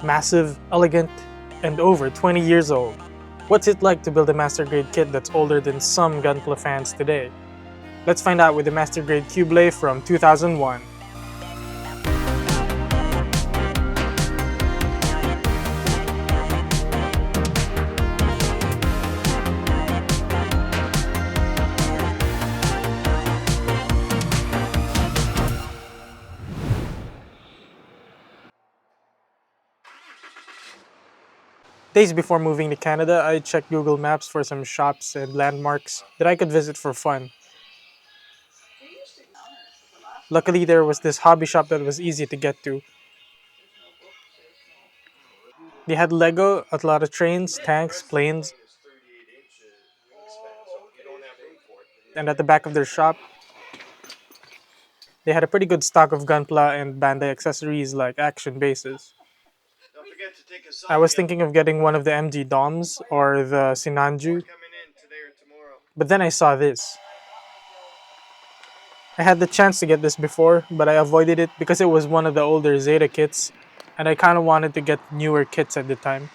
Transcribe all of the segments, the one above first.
massive, elegant, and over 20 years old. What's it like to build a Master Grade kit that's older than some Gunpla fans today? Let's find out with the Master Grade Qubeley from 2001. Days before moving to Canada, I checked Google Maps for some shops and landmarks that I could visit for fun. Luckily, there was this hobby shop that was easy to get to. They had Lego, a lot of trains, tanks, planes, and at the back of their shop, they had a pretty good stock of Gunpla and Bandai accessories like action bases. I was thinking of getting one of the MG Doms or the Sinanju, but then I saw this. I had the chance to get this before, but I avoided it because it was one of the older Zeta kits, and I kind of wanted to get newer kits at the time.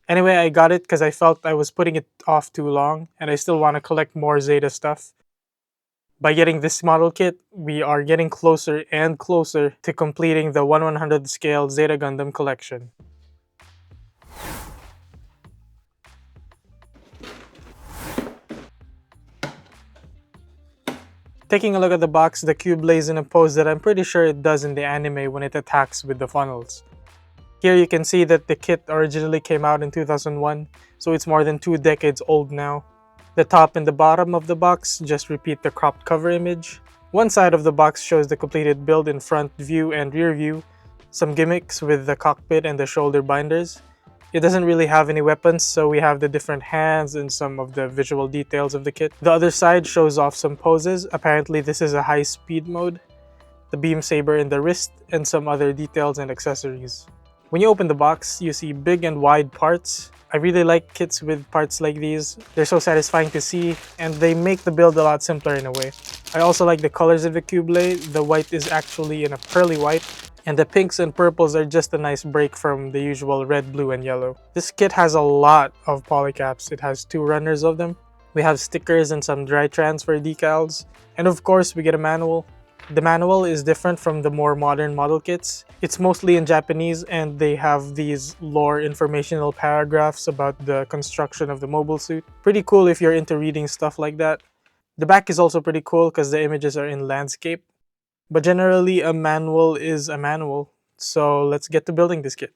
Anyway, I got it because I felt I was putting it off too long, and I still want to collect more Zeta stuff. By getting this model kit, we are getting closer and closer to completing the 1/100th scale Zeta Gundam collection. Taking a look at the box, the cube lays in a pose that I'm pretty sure it does in the anime when it attacks with the funnels. Here you can see that the kit originally came out in 2001, so it's more than 2 decades old now. The top and the bottom of the box just repeat the cropped cover image. One side of the box shows the completed build in front view and rear view, some gimmicks with the cockpit and the shoulder binders. It doesn't really have any weapons, so we have the different hands and some of the visual details of the kit. The other side shows off some poses. Apparently this is a high speed mode, the beam saber in the wrist, and some other details and accessories. When you open the box, you see big and wide parts. I really like kits with parts like these. They're so satisfying to see, and they make the build a lot simpler in a way. I also like the colors of the Qubeley. The white is actually in a pearly white, and the pinks and purples are just a nice break from the usual red, blue, and yellow. This kit has a lot of polycaps. It has 2 runners of them. We have stickers and some dry transfer decals, and of course we get a manual. The manual is different from the more modern model kits. It's mostly in Japanese, and they have these lore informational paragraphs about the construction of the mobile suit. Pretty cool if you're into reading stuff like that. The back is also pretty cool because the images are in landscape. But generally, a manual is a manual. So let's get to building this kit.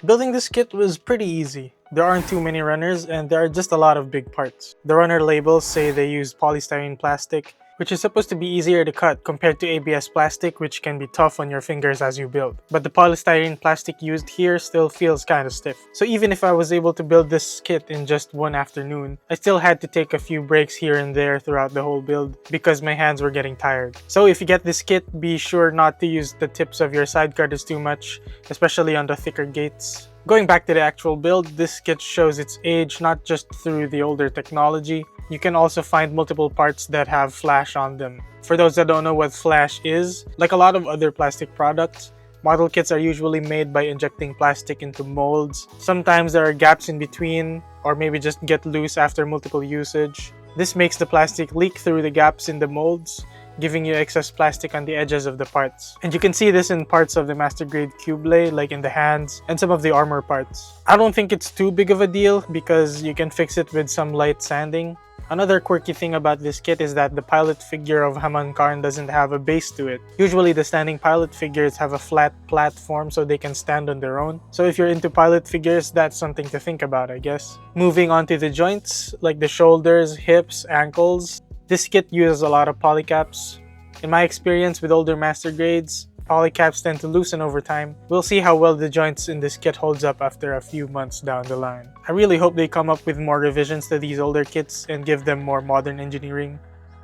Building this kit was pretty easy. There aren't too many runners, and there are just a lot of big parts. The runner labels say they used polystyrene plastic, which is supposed to be easier to cut compared to ABS plastic, which can be tough on your fingers as you build. But the polystyrene plastic used here still feels kinda stiff. So even if I was able to build this kit in just one afternoon, I still had to take a few breaks here and there throughout the whole build because my hands were getting tired. So if you get this kit, be sure not to use the tips of your side cutters too much, especially on the thicker gates. Going back to the actual build, this kit shows its age not just through the older technology. You can also find multiple parts that have flash on them. For those that don't know what flash is, like a lot of other plastic products, model kits are usually made by injecting plastic into molds. Sometimes there are gaps in between, or maybe just get loose after multiple usage. This makes the plastic leak through the gaps in the molds, giving you excess plastic on the edges of the parts. And you can see this in parts of the Master Grade Qubeley, like in the hands and some of the armor parts. I don't think it's too big of a deal because you can fix it with some light sanding. Another quirky thing about this kit is that the pilot figure of Haman Karn doesn't have a base to it. Usually the standing pilot figures have a flat platform so they can stand on their own. So if you're into pilot figures, that's something to think about, I guess. Moving on to the joints, like the shoulders, hips, ankles. This kit uses a lot of polycaps. In my experience with older Master Grades, polycaps tend to loosen over time. We'll see how well the joints in this kit holds up after a few months down the line. I really hope they come up with more revisions to these older kits and give them more modern engineering.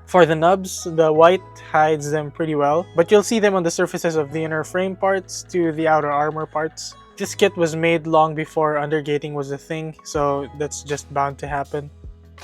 For the nubs, the white hides them pretty well, but you'll see them on the surfaces of the inner frame parts to the outer armor parts. This kit was made long before undergating was a thing, so that's just bound to happen.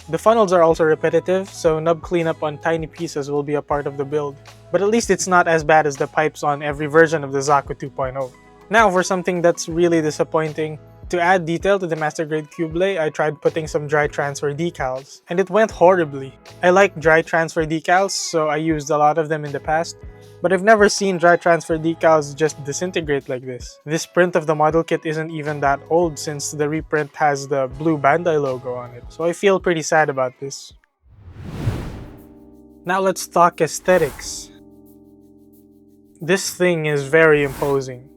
The funnels are also repetitive, so nub cleanup on tiny pieces will be a part of the build. But at least it's not as bad as the pipes on every version of the Zaku 2.0. Now for something that's really disappointing. To add detail to the Master Grade Qubeley, I tried putting some dry transfer decals, and it went horribly. I like dry transfer decals, so I used a lot of them in the past, but I've never seen dry transfer decals just disintegrate like this. This print of the model kit isn't even that old since the reprint has the blue Bandai logo on it, so I feel pretty sad about this. Now let's talk aesthetics. This thing is very imposing.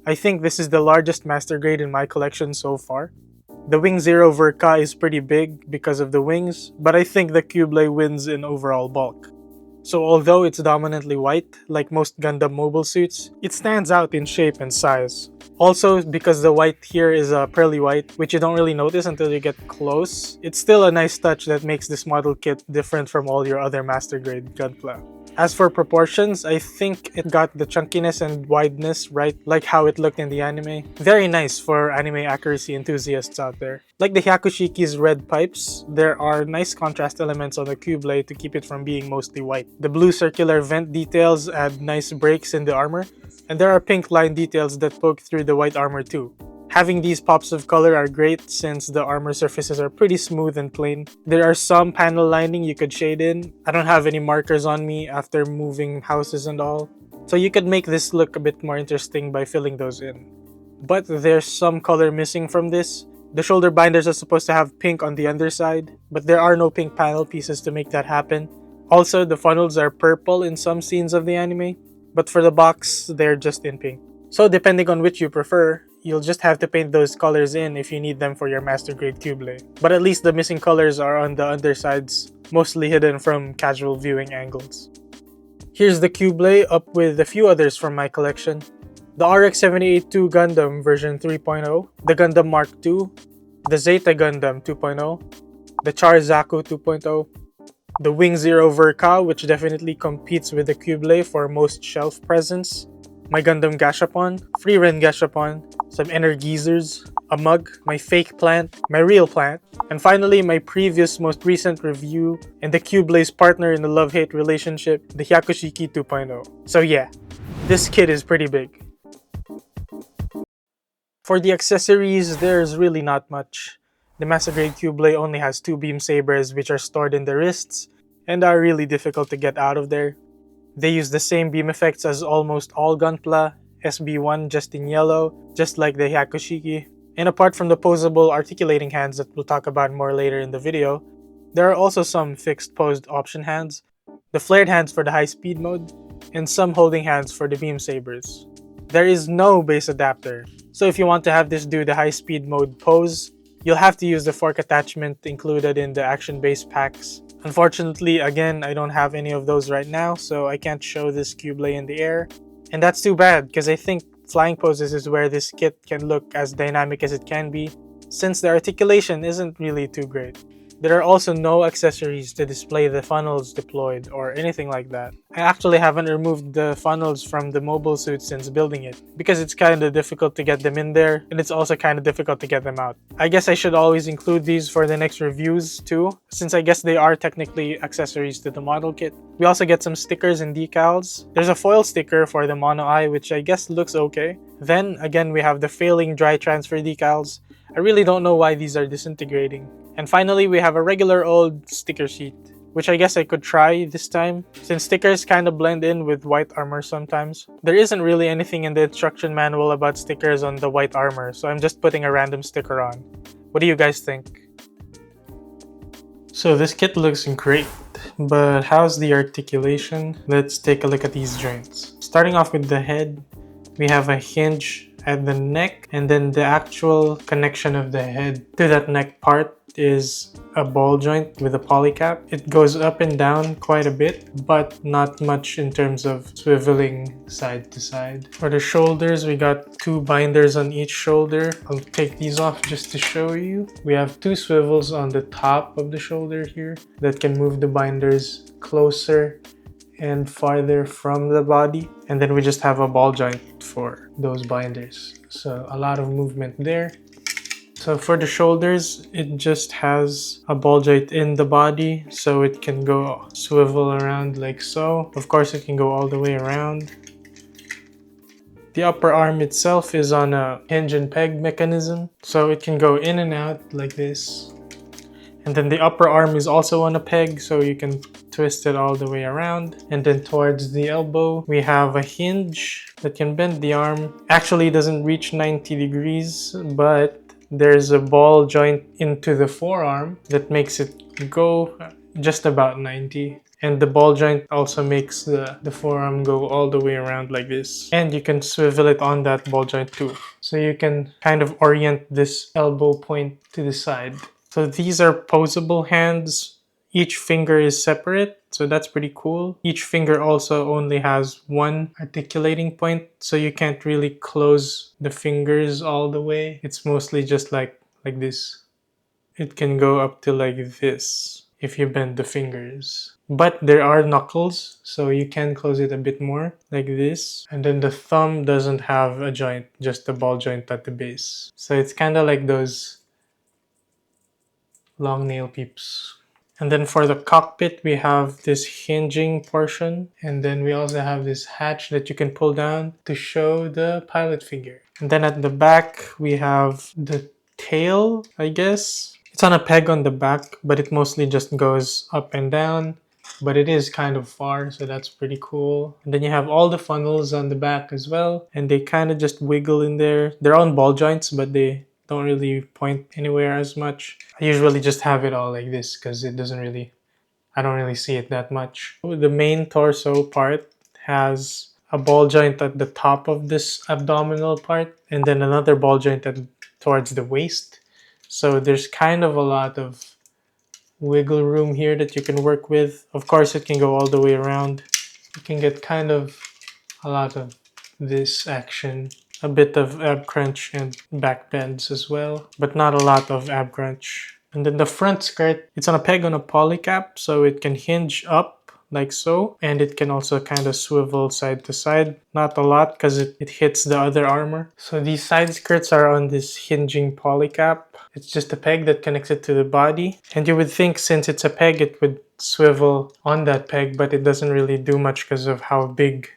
I think this is the largest Master Grade in my collection so far. The Wing Zero Verka is pretty big because of the wings, but I think the Qubeley wins in overall bulk. So although it's dominantly white, like most Gundam mobile suits, it stands out in shape and size. Also, because the white here is a pearly white, which you don't really notice until you get close, it's still a nice touch that makes this model kit different from all your other Master Grade Gunpla. As for proportions, I think it got the chunkiness and wideness right, like how it looked in the anime. Very nice for anime accuracy enthusiasts out there. Like the Hyakushiki's red pipes, there are nice contrast elements on the Qubeley to keep it from being mostly white. The blue circular vent details add nice breaks in the armor, and there are pink line details that poke through the white armor too. Having these pops of color are great since the armor surfaces are pretty smooth and plain. There are some panel lining you could shade in. I don't have any markers on me after moving houses and all, so you could make this look a bit more interesting by filling those in. But there's some color missing from this. The shoulder binders are supposed to have pink on the underside, but there are no pink panel pieces to make that happen. Also, the funnels are purple in some scenes of the anime, but for the box, they're just in pink. So depending on which you prefer, you'll just have to paint those colors in if you need them for your Master Grade Qubeley. But at least the missing colors are on the undersides, mostly hidden from casual viewing angles. Here's the Qubeley up with a few others from my collection. The RX-78-2 Gundam version 3.0, the Gundam Mark II, the Zeta Gundam 2.0, the Char Zaku 2.0, the Wing Zero Verka, which definitely competes with the Qubeley for most shelf presence, my Gundam Gashapon, Freeren Gashapon, some Energizers, a mug, my fake plant, my real plant, and finally my previous most recent review and the Qubeley's partner in a love-hate relationship, the Hyakushiki 2.0. So yeah, this kit is pretty big. For the accessories, there's really not much. The Master Grade Qubeley only has 2 beam sabers which are stored in the wrists and are really difficult to get out of there. They use the same beam effects as almost all Gunpla, SB1 just in yellow, just like the Hyakushiki. And apart from the posable articulating hands that we'll talk about more later in the video, there are also some fixed posed option hands, the flared hands for the high speed mode, and some holding hands for the beam sabers. There is no base adapter, so if you want to have this do the high speed mode pose, you'll have to use the fork attachment included in the action base packs. Unfortunately, again, I don't have any of those right now, so I can't show this Qubeley in the air. And that's too bad, because I think flying poses is where this kit can look as dynamic as it can be, since the articulation isn't really too great. There are also no accessories to display the funnels deployed or anything like that. I actually haven't removed the funnels from the mobile suit since building it, because it's kinda difficult to get them in there, and it's also kinda difficult to get them out. I guess I should always include these for the next reviews too, since I guess they are technically accessories to the model kit. We also get some stickers and decals. There's a foil sticker for the mono eye, which I guess looks okay. Then again, we have the failing dry transfer decals. I really don't know why these are disintegrating. And finally, we have a regular old sticker sheet, which I guess I could try this time, since stickers kind of blend in with white armor sometimes. There isn't really anything in the instruction manual about stickers on the white armor, so I'm just putting a random sticker on. What do you guys think? So this kit looks great, but how's the articulation? Let's take a look at these joints. Starting off with the head, we have a hinge at the neck, and then the actual connection of the head to that neck part is a ball joint with a polycap. It goes up and down quite a bit, but not much in terms of swiveling side to side. For the shoulders, we got 2 binders on each shoulder. I'll take these off just to show you. We have 2 swivels on the top of the shoulder here that can move the binders closer and farther from the body, and then we just have a ball joint for those binders, so a lot of movement there. So for the shoulders, it just has a ball joint in the body, so it can go swivel around like so. Of course, it can go all the way around. The upper arm itself is on a hinge and peg mechanism, so it can go in and out like this. And then the upper arm is also on a peg, so you can twist it all the way around. And then towards the elbow, we have a hinge that can bend the arm. Actually, it doesn't reach 90 degrees, but there's a ball joint into the forearm that makes it go just about 90. And the ball joint also makes the forearm go all the way around like this. And you can swivel it on that ball joint too. So you can kind of orient this elbow point to the side. So these are posable hands. Each finger is separate, so that's pretty cool. Each finger also only has 1 articulating point, so you can't really close the fingers all the way. It's mostly just like this. It can go up to like this if you bend the fingers. But there are knuckles, so you can close it a bit more, like this. And then the thumb doesn't have a joint, just a ball joint at the base. So it's kind of like those long nail peeps. And then for the cockpit, we have this hinging portion, and then we also have this hatch that you can pull down to show the pilot figure. And then at the back, we have the tail, I guess. It's on a peg on the back, but it mostly just goes up and down, but it is kind of far, so that's pretty cool. And then you have all the funnels on the back as well, and they kind of just wiggle in there. They're on ball joints, but they don't really point anywhere as much. I usually just have it all like this because I don't really see it that much. The main torso part has a ball joint at the top of this abdominal part, and then another ball joint towards the waist. So there's kind of a lot of wiggle room here that you can work with. Of course, it can go all the way around. You can get kind of a lot of this action. A bit of ab crunch and back bends as well, but not a lot of ab crunch. And then the front skirt, it's on a peg on a polycap, so it can hinge up like so, and it can also kind of swivel side to side. Not a lot because it hits the other armor. So these side skirts are on this hinging polycap. It's just a peg that connects it to the body, and you would think since it's a peg it would swivel on that peg, but it doesn't really do much because of how big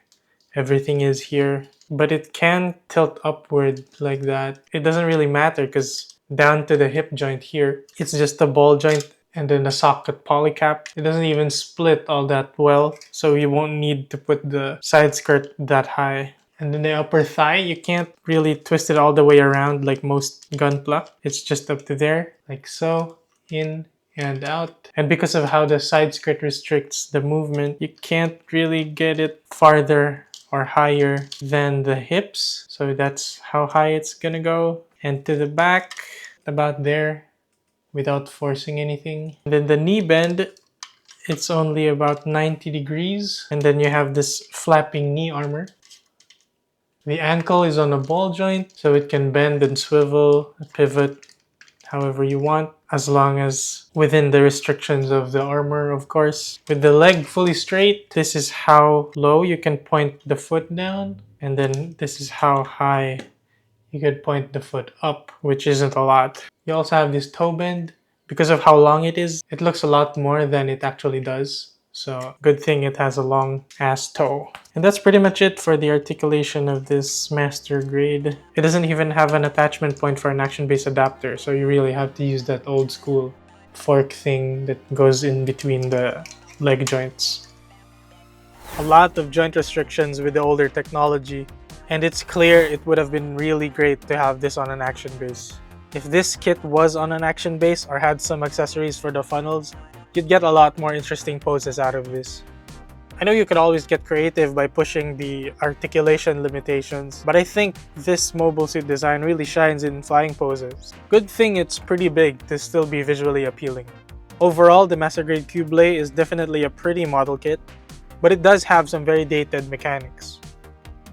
everything is here. But it can tilt upward like that. It doesn't really matter because down to the hip joint here, it's just a ball joint and then a socket polycap. It doesn't even split all that well, so you won't need to put the side skirt that high. And then the upper thigh, you can't really twist it all the way around like most gunpla. It's just up to there, like so, in and out. And because of how the side skirt restricts the movement, you can't really get it farther or higher than the hips. So that's how high it's gonna go. And to the back, about there, without forcing anything. And then the knee bend, It's only about 90 degrees. And then you have this flapping knee armor. The ankle is on a ball joint, so it can bend and swivel, pivot however you want, as long as within the restrictions of the armor, of course. With the leg fully straight, this is how low you can point the foot down, and then this is how high you could point the foot up, which isn't a lot. You also have this toe bend. Because of how long it is, it looks a lot more than it actually does. So good thing it has a long ass toe. And that's pretty much it for the articulation of this Master Grade. It doesn't even have an attachment point for an action-based adapter, so you really have to use that old school fork thing that goes in between the leg joints. A lot of joint restrictions with the older technology, and it's clear it would have been really great to have this on an action base. If this kit was on an action base or had some accessories for the funnels, you'd get a lot more interesting poses out of this. I know you could always get creative by pushing the articulation limitations, but I think this mobile suit design really shines in flying poses. Good thing it's pretty big to still be visually appealing. Overall, the Master Grade Qubeley is definitely a pretty model kit, but it does have some very dated mechanics.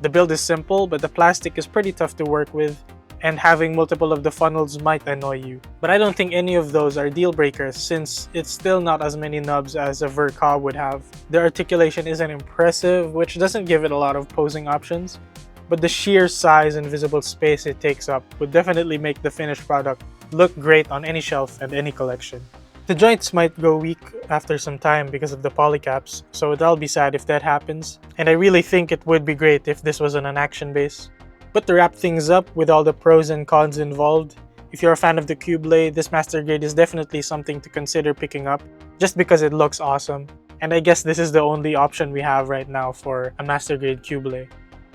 The build is simple, but the plastic is pretty tough to work with, and having multiple of the funnels might annoy you. But I don't think any of those are deal breakers, since it's still not as many nubs as a Verka would have. The articulation isn't impressive, which doesn't give it a lot of posing options, but the sheer size and visible space it takes up would definitely make the finished product look great on any shelf and any collection. The joints might go weak after some time because of the polycaps, so that'll be sad if that happens, and I really think it would be great if this was on an action base. But to wrap things up with all the pros and cons involved, if you're a fan of the Qubeley, this Master Grade is definitely something to consider picking up, just because it looks awesome. And I guess this is the only option we have right now for a Master Grade Qubeley.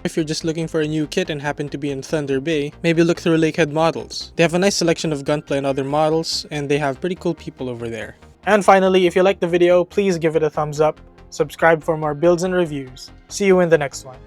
If you're just looking for a new kit and happen to be in Thunder Bay, maybe look through Lakehead Models. They have a nice selection of Gunpla and other models, and they have pretty cool people over there. And finally, if you liked the video, please give it a thumbs up, subscribe for more builds and reviews. See you in the next one.